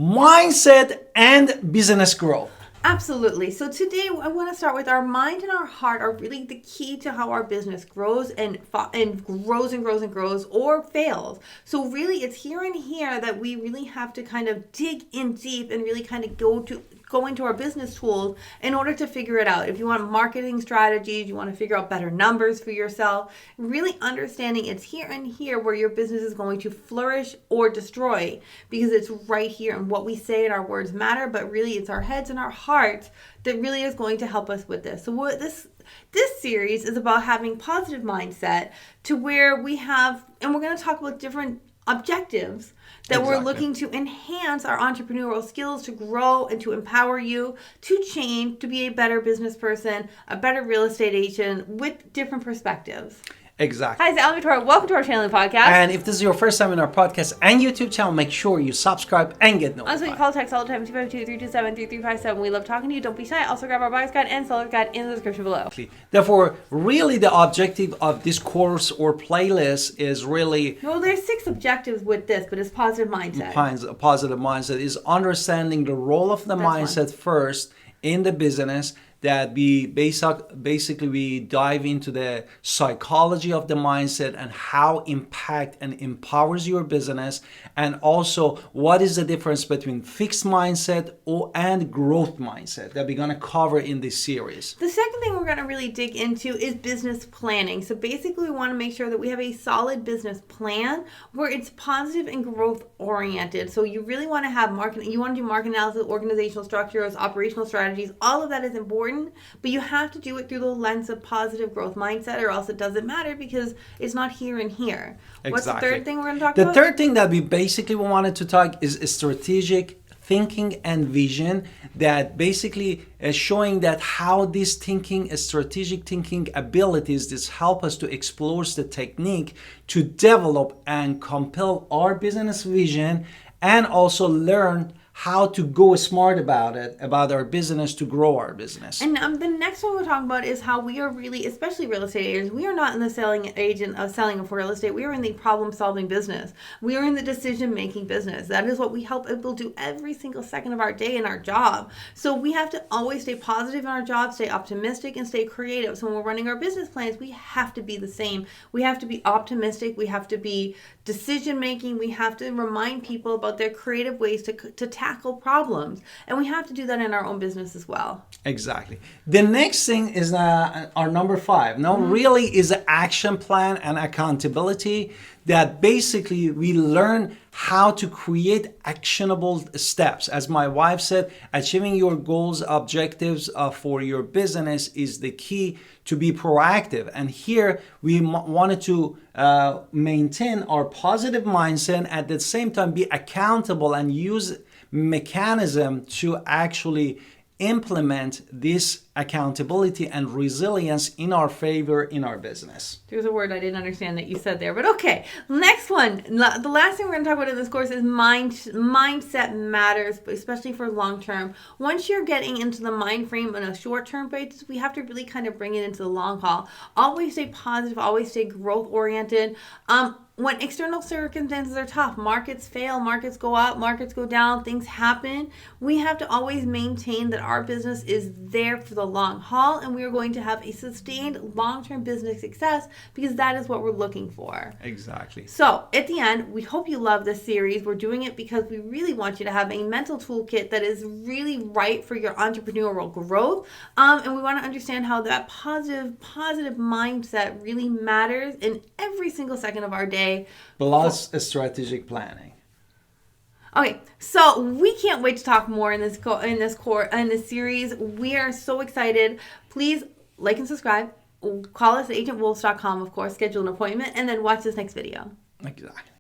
mindset and business growth. Absolutely. So today I want to start with our mind and our heart are really the key to how our business grows and grows or fails. So really it's here and here that we really have to kind of dig in deep and really kind of go into our business tools in order to figure it out. If you want marketing strategies, you want to figure out better numbers for yourself, really understanding it's here and here where your business is going to flourish or destroy, because it's right here, and what we say and our words matter, but really it's our heads and our hearts that really is going to help us with this. So what this series is about having positive mindset to where we have, and we're going to talk about different objectives that we're looking to enhance our entrepreneurial skills, to grow and to empower you to change, to be a better business person, a better real estate agent with different perspectives. Exactly. Hi, it's Alan Victoria. Welcome to our channel and podcast. And if this is your first time in our podcast and YouTube channel, make sure you subscribe and get notified. Also, you call text all the time, 252-327-3357. We love talking to you. Don't be shy. Also, grab our buyer's guide and seller's guide in the description below. Therefore, really the objective of this course or playlist is really... Well, there's 6 objectives with this, but it's positive mindset. A positive mindset is understanding the role of the mindset first in the business, that we basically we dive into the psychology of the mindset and how impact and empowers your business, and also what is the difference between fixed mindset and growth mindset that we're going to cover in this series. The second thing we're going to really dig into is business planning. So basically we want to make sure that we have a solid business plan where it's positive and growth oriented. So you really want to have marketing, you want to do market analysis, organizational structures, operational strategies. All of that is important. But you have to do it through the lens of positive growth mindset, or else it doesn't matter because it's not here and here. Exactly. What's the third thing we're going to talk about? The third thing that we basically wanted to talk is strategic thinking and vision, that basically is showing that how this thinking, strategic thinking abilities, this help us to explore the technique to develop and compel our business vision, and also learn how to go smart about it, about our business, to grow our business. And the next one we're talking about is how we are really, especially real estate agents, we are not in the selling of real estate. We are in the problem-solving business. We are in the decision-making business. That is what we help people do every single second of our day in our job. So we have to always stay positive in our job, stay optimistic, and stay creative. So when we're running our business plans, we have to be the same. We have to be optimistic. We have to be decision-making. We have to remind people about their creative ways to tackle problems, and we have to do that in our own business as well. Exactly. The next thing is our number 5. Now, really is an action plan and accountability, that basically we learn how to create actionable steps. As my wife said, achieving your goals, objectives for your business is the key to be proactive. And here we wanted to maintain our positive mindset, at the same time be accountable and use mechanism to actually implement this accountability and resilience in our favor in our business. There's a word I didn't understand that you said there, but okay. Next one. The last thing we're going to talk about in this course is mindset matters, especially for long term. Once you're getting into the mind frame on a short term basis, we have to really kind of bring it into the long haul. Always stay positive, always stay growth oriented. When external circumstances are tough, markets fail, markets go up, markets go down, things happen, we have to always maintain that our business is there for the long haul, and we are going to have a sustained long-term business success, because that is what we're looking for. Exactly. So at the end, we hope you love this series. We're doing it because we really want you to have a mental toolkit that is really right for your entrepreneurial growth, and we want to understand how that positive mindset really matters in every single second of our day. Plus strategic planning. Okay, so we can't wait to talk more in this series. We are so excited. Please like and subscribe. Call us at agentwolves.com, of course, schedule an appointment, and then watch this next video. Exactly.